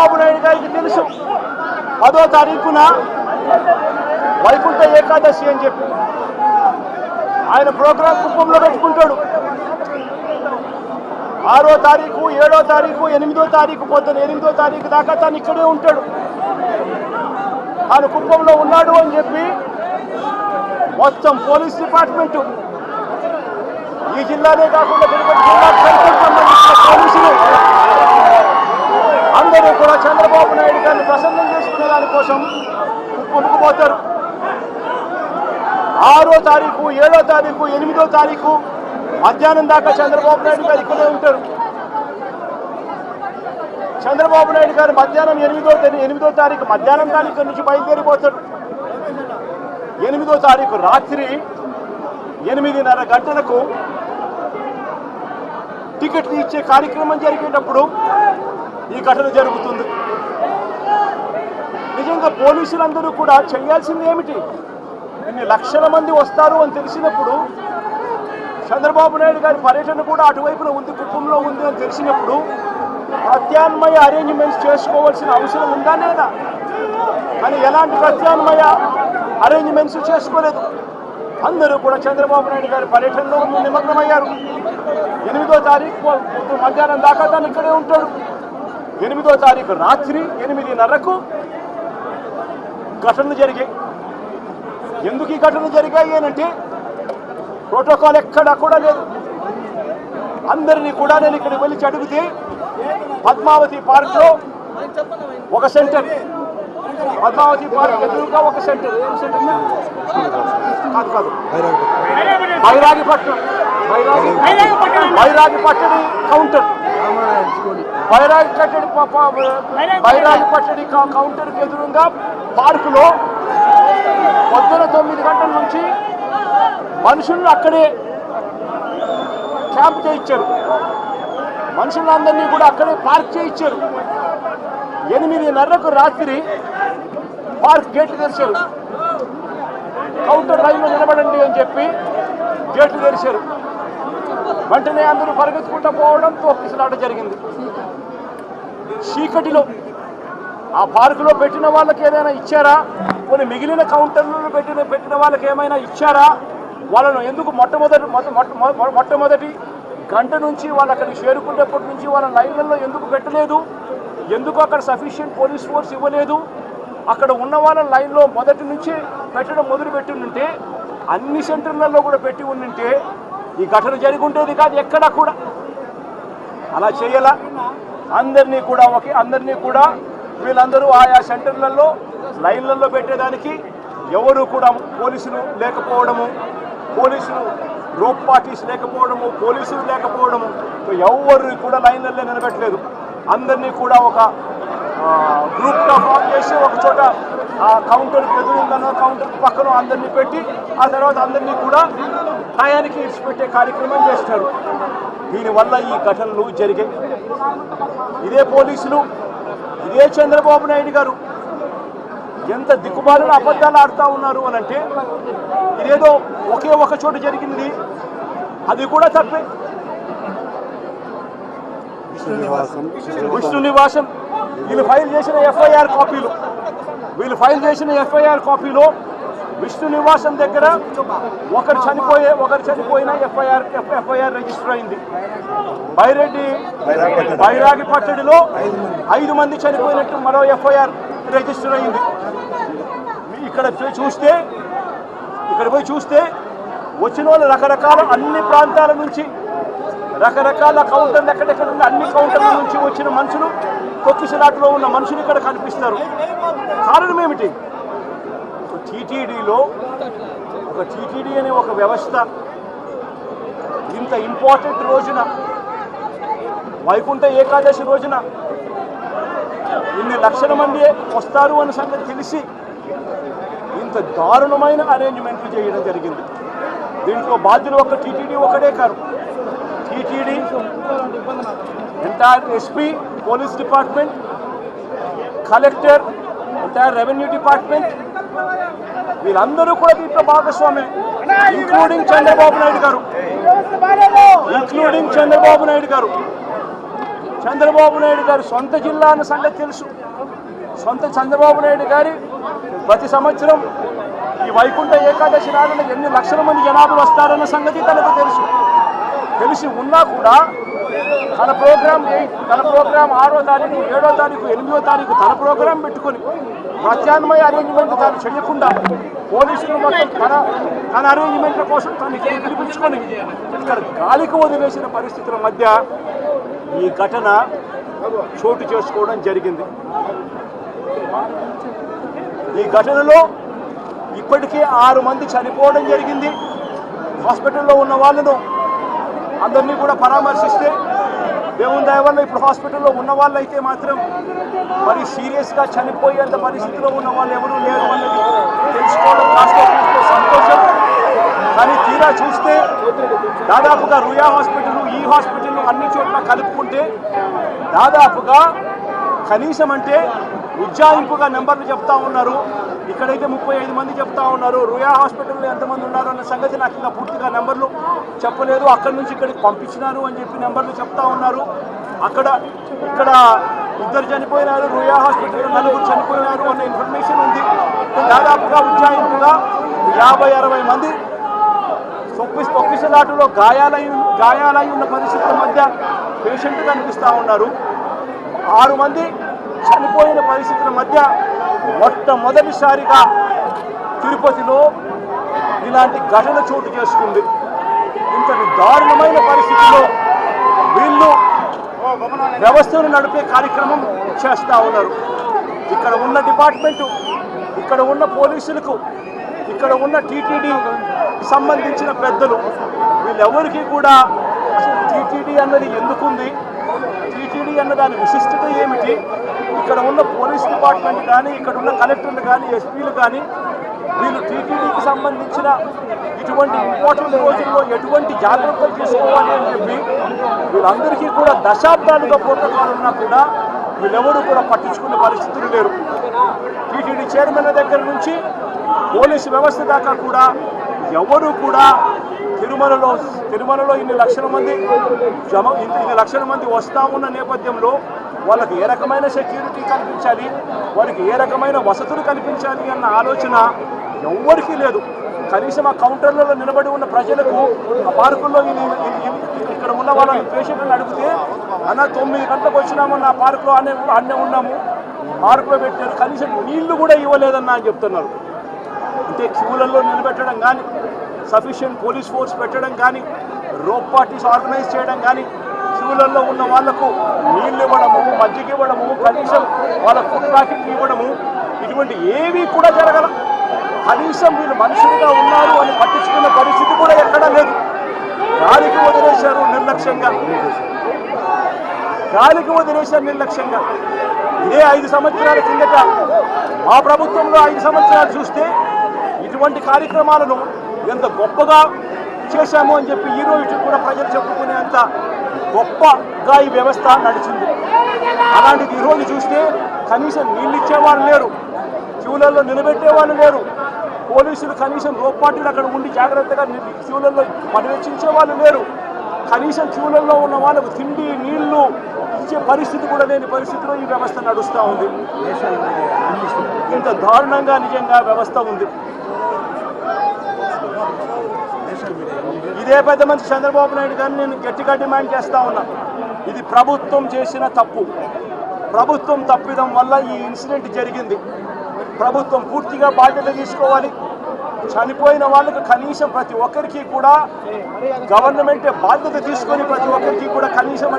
చంద్రబాబు నాయుడు గారికి తెలుసు 10వ తారీఖున వైకుంఠ ఏకాదశి అని చెప్పి ఆయన ప్రోగ్రాం కుప్పంలో పెట్టుకుంటాడు. 6వ తారీఖు, 7వ తారీఖు, 8వ తారీఖు పొద్దున 8వ తారీఖు దాకా తాను ఇక్కడే ఉంటాడు. తాను కుప్పంలో ఉన్నాడు అని చెప్పి మొత్తం పోలీస్ డిపార్ట్మెంటు, ఈ జిల్లానే కాకుండా పోలీసులు అందరూ కూడా చంద్రబాబు నాయుడు గారిని ప్రసన్నం చేసుకునే దానికోసం కుప్పంకు పోతారు. 6వ తారీఖు, 7వ తారీఖు, 8వ తారీఖు మధ్యాహ్నం దాకా చంద్రబాబు నాయుడు గారు ఇక్కడే ఉంటారు. చంద్రబాబు నాయుడు గారు మధ్యాహ్నం 8వ తారీఖు మధ్యాహ్నం తారీఖు నుంచి బయలుదేరిపోతాడు. 8వ తారీఖు రాత్రి 8:30 గంటలకు టికెట్లు ఇచ్చే కార్యక్రమం జరిగేటప్పుడు ఈ ఘటన జరుగుతుంది. నిజంగా పోలీసులందరూ కూడా చేయాల్సింది ఏమిటి? ఇన్ని లక్షల మంది వస్తారు అని తెలిసినప్పుడు, చంద్రబాబు నాయుడు గారి పర్యటన కూడా అటువైపున ఉంది, కుప్పంలో ఉంది అని తెలిసినప్పుడు ప్రత్యామ్నాయ అరేంజ్మెంట్స్ చేసుకోవాల్సిన అవసరం ఉందా లేదా? కానీ ఎలాంటి ప్రత్యామ్నాయ అరేంజ్మెంట్స్ చేసుకోలేదు. అందరూ కూడా చంద్రబాబు నాయుడు గారి పర్యటనలో నిమగ్నమయ్యారు. 8వ తారీఖు మధ్యాహ్నం దాకా తాను ఇక్కడే ఉంటాడు. 8వ తారీఖు రాత్రి 8:30కు ఘటనలు జరిగాయి. ఎందుకు ఈ ఘటనలు జరిగాయి అంటే ప్రోటోకాల్ ఎక్కడా కూడా లేదు. అందరినీ కూడా నేను ఇక్కడికి వెళ్ళి అడిగితే పద్మావతి పార్క్లో ఒక సెంటర్, పద్మావతి పార్క్ ఎదురుగా ఒక సెంటర్, ఏం సెంటర్ కాదు బైరాగిపట్టడి కౌంటర్, బైరాగిపట్టడి కౌంటర్కి ఎదురుగా పార్కులో పొద్దున 9 గంటల నుంచి మనుషులను అక్కడే క్యాంప్ చేయించారు. మనుషులందరినీ కూడా అక్కడే పార్క్ చేయించారు. 8:30కు రాత్రి పార్క్ గేట్లు తెరిచారు. కౌంటర్ లైన్లో నిలబడండి అని చెప్పి గేట్లు తెరిచారు. వెంటనే అందరూ పరిగెత్తుకుంటూ పోవడం, తోపిసలాట జరిగింది. చీకటిలో ఆ పార్కులో పెట్టిన వాళ్ళకి ఏదైనా ఇచ్చారా? కొన్ని మిగిలిన కౌంటర్లలో పెట్టిన వాళ్ళకి ఏమైనా ఇచ్చారా? వాళ్ళను ఎందుకు మొట్టమొదటి గంట నుంచి వాళ్ళు అక్కడికి చేరుకునేప్పటి నుంచి వాళ్ళ లైన్లలో ఎందుకు పెట్టలేదు? ఎందుకు అక్కడ సఫిషియెంట్ పోలీస్ ఫోర్స్ ఇవ్వలేదు? అక్కడ ఉన్న వాళ్ళ లైన్లో మొదటి నుంచి పెట్టడం మొదలుపెట్టి ఉంటే, అన్ని సెంటర్లలో కూడా పెట్టి ఉంటే ఈ ఘటన జరిగి ఉండేది కాదు. ఎక్కడా కూడా అలా చేయాల. అందరినీ కూడా వీళ్ళందరూ ఆయా సెంటర్లలో లైన్లలో పెట్టేదానికి ఎవరు కూడా పోలీసులు లేకపోవడము, పోలీసులు రోప్ పార్టీస్ లేకపోవడము, పోలీసులు లేకపోవడము, ఎవరు కూడా లైన్లలో నిలబెట్టలేదు. అందరినీ కూడా ఒక గ్రూప్గా ఫామ్ చేసి ఒక చోట కౌంటర్కి ఎదురుందనో కౌంటర్కి పక్కన అందరినీ పెట్టి ఆ తర్వాత అందరినీ కూడా టయానికి ఇడిచిపెట్టే కార్యక్రమం చేస్తారు. దీనివల్ల ఈ ఘటనలు జరిగాయి. ఇదే పోలీసులు, ఇదే చంద్రబాబు నాయుడు గారు ఎంత దిక్కుమాలిన అబద్ధాలు ఆడుతూ ఉన్నారు అని అంటే, ఇదేదో ఒకే ఒక చోట జరిగింది, అది కూడా తప్పే. విష్ణు నివాసం వీళ్ళు ఫైల్ చేసిన కాపీలో విష్ణు నివాసం దగ్గర ఒకరు చనిపోయిన ఎఫ్ఐఆర్ రిజిస్టర్ అయింది. బైరాగిపట్టడిలో 5 మంది చనిపోయినట్టు మరో ఎఫ్ఐఆర్ రిజిస్టర్ అయింది. ఇక్కడ పోయి చూస్తే వచ్చిన వాళ్ళు రకరకాల అన్ని ప్రాంతాల నుంచి, రకరకాల కౌంటర్లు ఎక్కడెక్కడ ఉన్న అన్ని కౌంటర్ల నుంచి వచ్చిన మనుషులు, తొక్కిసలాట్లో ఉన్న మనుషులు ఇక్కడ కనిపిస్తారు. కారణం ఏమిటి? టీటీడీ అనే ఒక వ్యవస్థ ఇంత ఇంపార్టెంట్ రోజున, వైకుంఠ ఏకాదశి రోజున ఇన్ని లక్షల మంది వస్తారు అన్న సంగతి తెలిసి ఇంత దారుణమైన అరేంజ్మెంట్లు చేయడం జరిగింది. దీంట్లో బాధ్యులు ఒక టీటీడీ ఒకటే కాదు, TTD, entire SP, police department, collector, entire revenue department, వీళ్ళందరూ కూడా దీంట్లో భాగస్వామే, ఇంక్లూడింగ్ చంద్రబాబు నాయుడు గారు. చంద్రబాబు నాయుడు గారి సొంత జిల్లా అన్న సంగతి తెలుసు. సొంత చంద్రబాబు నాయుడు గారి ప్రతి సంవత్సరం ఈ వైకుంఠ ఏకాదశి నాడున ఎన్ని లక్షల మంది జనాభా వస్తారన్న సంగతి తనకు తెలిసి ఉన్నా కూడా తన ప్రోగ్రాం 6వ తారీఖు 7వ తారీఖు 8వ తారీఖు తన ప్రోగ్రాం పెట్టుకొని ప్రత్యామ్నాయ అరేంజ్మెంట్ తాను చేయకుండా పోలీసులు మొత్తం తన అరేంజ్మెంట్ల కోసం తను పిలిపించుకొని ఇక్కడ గాలికి వదిలేసిన పరిస్థితుల మధ్య ఈ ఘటన చోటు చేసుకోవడం జరిగింది. ఈ ఘటనలో ఇప్పటికే 6 మంది చనిపోవడం జరిగింది. హాస్పిటల్లో ఉన్న వాళ్ళను అందరినీ కూడా పరామర్శిస్తే దేవుని దయ వల్ల ఇప్పుడు హాస్పిటల్లో ఉన్న వాళ్ళు అయితే మాత్రం మరి సీరియస్గా చనిపోయేంత పరిస్థితిలో ఉన్న వాళ్ళు ఎవరూ లేరు అన్నది తెలుసుకోవడం కాస్త సంతోషం. కానీ తీరా చూస్తే దాదాపుగా రుయా హాస్పిటల్, ఈ హాస్పిటల్ అన్ని చోట్ల కలుపుకుంటే దాదాపుగా కనీసం అంటే ఉజ్జాయింపుగా నెంబర్లు చెప్తా ఉన్నారు. ఇక్కడైతే 35 మంది చెప్తా ఉన్నారు. రుయా హాస్పిటల్లో ఎంతమంది ఉన్నారు అన్న సంగతి నాకు ఇంకా పూర్తిగా నెంబర్లు చెప్పలేదు. అక్కడి నుంచి ఇక్కడికి పంపించినారు అని చెప్పి నెంబర్లు చెప్తా ఉన్నారు. ఇక్కడ 2 చనిపోయినారు, రుయా హాస్పిటల్లో 4 చనిపోయినారు అన్న ఇన్ఫర్మేషన్ ఉంది. దాదాపుగా ఉజ్జాయింపుగా 50-60 మంది తొక్కిసలాటలో గాయాలై ఉన్న పరిస్థితుల మధ్య పేషెంట్ కనిపిస్తూ ఉన్నారు. 6 మంది చనిపోయిన పరిస్థితుల మధ్య మొట్టమొదటిసారిగా తిరుపతిలో ఇలాంటి ఘటన చోటు చేసుకుంది. ఇంతటి దారుణమైన పరిస్థితుల్లో వీళ్ళు వ్యవస్థను నడిపే కార్యక్రమం చేస్తూ ఉన్నారు. ఇక్కడ ఉన్న డిపార్ట్మెంటు, ఇక్కడ ఉన్న పోలీసులకు, ఇక్కడ ఉన్న టీటీడీ సంబంధించిన పెద్దలు వీళ్ళెవరికీ కూడా అసలు టీటీడీ అన్నది ఎందుకుంది, టీటీడీ అన్న దాని విశిష్టత ఏమిటి, ఇక్కడ ఉన్న పోలీస్ డిపార్ట్మెంట్ కానీ, ఇక్కడ ఉన్న కలెక్టర్లు కానీ, ఎస్పీలు కానీ వీళ్ళు టీటీడీకి సంబంధించిన ఇటువంటి ఇంపార్టెంట్ రోజుల్లో ఎటువంటి జాగ్రత్తలు తీసుకోవాలి అని చెప్పి వీళ్ళందరికీ కూడా దశాబ్దాలుగా ప్రోటోకాల్ ఉన్నా కూడా వీళ్ళెవరూ కూడా పట్టించుకునే పరిస్థితులు లేరు. టీటీడీ చైర్మన్ దగ్గర నుంచి పోలీసు వ్యవస్థ దాకా కూడా ఎవరు కూడా తిరుమలలో ఇన్ని లక్షల మంది వస్తూ ఉన్న నేపథ్యంలో వాళ్ళకి ఏ రకమైన సెక్యూరిటీ కల్పించాలి, వారికి ఏ రకమైన వసతులు కల్పించాలి అన్న ఆలోచన ఎవ్వరికీ లేదు. కనీసం ఆ కౌంటర్లలో నిలబడి ఉన్న ప్రజలకు ఆ పార్కుల్లో ఇక్కడ ఉన్న వాళ్ళ పేషెంట్లను అడిగితే అన్న 9 గంటలకు వచ్చినామన్న ఆ పార్కులో అన్నే ఉన్నాము, పార్కులో పెట్టారు, కనీసం నీళ్లు కూడా ఇవ్వలేదన్నా అని చెప్తున్నారు. అంటే క్యూలలో నిలబెట్టడం కానీ, సఫిషియెంట్ పోలీస్ ఫోర్స్ పెట్టడం కానీ, రోప్ పార్టీస్ ఆర్గనైజ్ చేయడం కానీ, క్యూలలో ఉన్న వాళ్లకు నీళ్ళు ఇవ్వడము, మజ్జిగ ఇవ్వడము, కనీసం వాళ్ళ ఫుడ్ ప్యాకెట్ ఇవ్వడము, ఇటువంటి ఏవి కూడా జరగల. కనీసం వీళ్ళు మనుషులుగా ఉన్నారు అని పట్టించుకున్న పరిస్థితి కూడా ఎక్కడా లేదు. గాలికి వదిలేశారు నిర్లక్ష్యంగా. ఇదే 5 సంవత్సరాల కిందట మా ప్రభుత్వంలో 5 సంవత్సరాలు చూస్తే ఇటువంటి కార్యక్రమాలను ఎంత గొప్పగా చేశాము అని చెప్పి ఈరోజు కూడా ప్రజలు చెప్పుకునేంత గొప్పగా ఈ వ్యవస్థ నడిచింది. అలాంటిది ఈరోజు చూస్తే కనీసం నీళ్ళు ఇచ్చేవాళ్ళు లేరు, క్యూలలో నిలబెట్టేవాళ్ళు లేరు, పోలీసులు కనీసం రోప్పాటీలు అక్కడ ఉండి జాగ్రత్తగా క్యూలలో పర్యవేక్షించే వాళ్ళు లేరు, కనీసం క్యూలలో ఉన్న వాళ్ళకు తిండి నీళ్లు ఇచ్చే పరిస్థితి కూడా లేని పరిస్థితిలో ఈ వ్యవస్థ నడుస్తూ ఉంది. ఇంత దారుణంగా నిజంగా వ్యవస్థ ఉంది. ఇదే పెద్ద మనిషి చంద్రబాబు నాయుడు గారిని నేను గట్టిగా డిమాండ్ చేస్తా ఉన్నా. ఇది ప్రభుత్వం చేసిన తప్పు, ప్రభుత్వం తప్పిదం వల్ల ఈ ఇన్సిడెంట్ జరిగింది. ప్రభుత్వం పూర్తిగా బాధ్యత తీసుకోవాలి. చనిపోయిన వాళ్ళకు కనీసం ప్రతి ఒక్కరికి కూడా గవర్నమెంటే బాధ్యత తీసుకొని ప్రతి ఒక్కరికి కూడా కనీసం